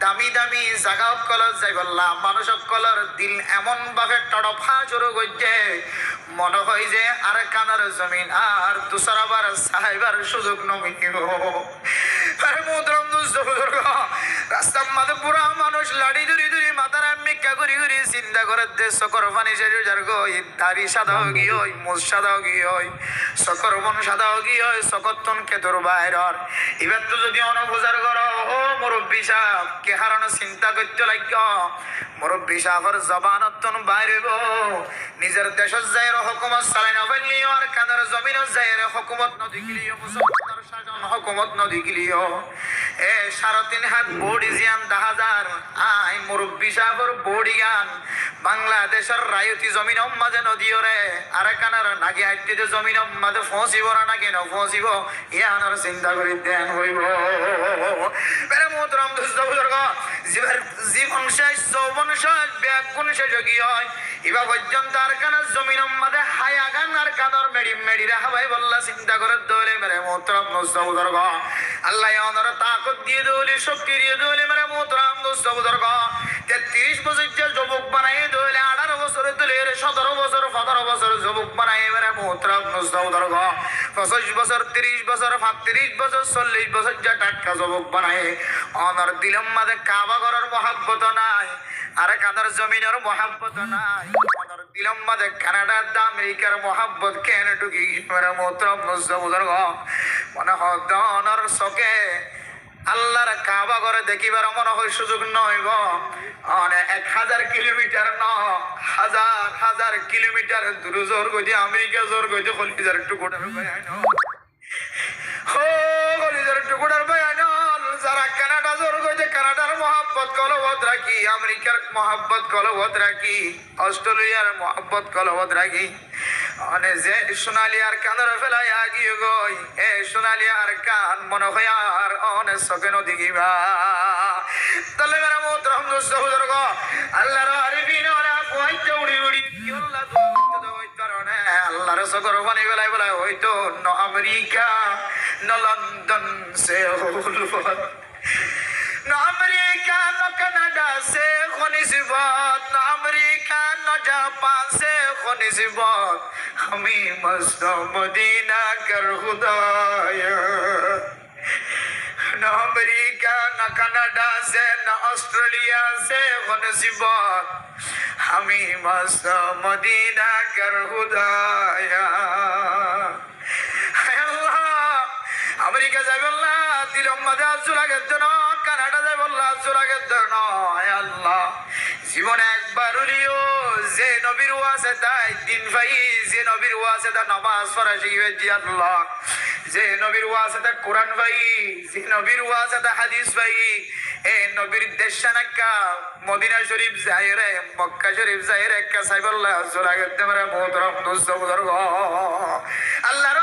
দামি দামি জাগা সকলত যাই বললাম মানুষ সকলের দিল এমন ভাবে তড়ফা শুরু করছে মনে হয় যে আর কানার জমিন আর তুষারাবার সাহেবার সুযোগ নমিনিব। আরে মোহতরম দোস্ত বুজুর্গ, রাস্তার মাঝে পুরা মানুষ লাড়ি ধরি ধরি মাথার মিক্কা করি করি চিন্তা করে দেশ সকর পানি শেষ যার গই দাড়ি সাদাও কি হয়, মুছ সাদাও কি হয়, সকর মন সাদাও কি হয়, সকতন কেতর বাইরর। এবার তো যদি অনবোঝার করো ও মুরব্বী সাহেব কে হারানো চিন্তা করতে লাগ মুরব্বী সাহেবের জবানতন বাইরে গো নিজের দেশের যাই হুকুমত চালাই না পারলিও আর কানার জমিনের যাই হুকুমত নদী গিলিও মুসলমানের শাসন হুকুমত নদী গিলিও এ 3.5 হাত বডি জিয়ান 10,000 আই মুরব্বী সাহেবের বডি গান বাংলাদেশের রায়তি জমিন মাঝে নদীও রে আর কানার নাকি আইতে যে জমিন মাঝে ফসিব না কেন ফসিব এ আনার চিন্তা করি দেন হইব। বেরে মোহতরম দোস্ত বুজুর্গ, জীবন শেষ যৌবন শেষ ব্যাগুণ শেষ কি হয় এবার পর্যন্ত আর কানার জমিন মাঝে হায়া গান আর কাদর মেডি মেডি রাহাবাই বললা চিন্তা করে দৌলে মেরে মোহতরম দোস্ত বুজুর্গ, আল্লাহ অনর তাকত দিয়ে দৌলে শক্তি দিয়ে দৌলে মেরে মোহতরম দোস্ত বুজুর্গ 33 বছর যে যুবক বানাই দৌলে 18 বছরে দৌলে 17 বছর 15 বছর যুবক বানাই মেরে মোহতরম দোস্ত বুজুর্গ 25 বছর 30 বছর 35 বছর 40 বছর যে টাটকা যুবক বানাই অনর দিলম মাঝে কাবা করার মহাব্বত নাই আর কাদার জমিনের মহাব্বত নাই অনর দিলম মাঝে কানাডার আমেরিকার মহাব্বত কেন ঢুকি মেরে মোহতরম দোস্ত বুজুর্গ মনে হয় অনর চকে আল্লাহর কাবা করে দেখিবার মনে হয় সুযোগ নয় গো 1000 কিলোমিটার ন হাজার হাজার কিলোমিটার দূর জোর গতি আমেরিকা জোর গতি কলিজার টুকুটার বায়ান হো কলিজার টুকুটার বায়ান যারা কানাডা জোর গতি কানাডার মহাব্বত কলবত রাখি আমেরিকার মহাব্বত কলবত রাখি অস্ট্রেলিয়ার মহাব্বত কলবত রাখি অনে যে সোনালি আর কানের ফেলাই আগিয়ে গই এ সোনালি আর কান মনে হয় আর অনে সকে নদী গিবা তাহলে মেরা মোহতরম দোস্ত বুজুর্গ আল্লাহর আরিফিন ওরা কইতে উড়ি উড়ি কি আল্লাহ তো কারণে আল্লাহর সকর পানি বেলায় বেলায় হয়তো ন আমেরিকা ন লন্ডন সে হলুদ न अमेरिका न कनाडा से निस्बत न अमेरिका न जापान से निस्बत हमें मस्त मदीना कर खुदाया न अमेरिका न कनाडा से न ऑस्ट्रेलिया से निस्बत हमें मस्त मदीना कर खुदाया अमेरिका जाए बोला दिलम मजा चुरागे देन কানাডা যাই বললা চুরাগের ধর্ণ আল্লাহ জীবনে একবার উলিও যে নবীর ওয়াসে তাই দিন ভাই যে নবীর ওয়াসে তা নামাজ পড়া শিখবে জি আল্লাহ যে নবীর ওয়াসে তা কোরআন ভাই যে নবীর ওয়াসে তা হাদিস ভাই এ নবীর দেশানাকা মদিনা শরীফ যাইরে মক্কা শরীফ যাইরে কা সাইবল্লাহ চুরাগের দেমরা মোহতরম দোস্ত বুজুর্গ আল্লাহর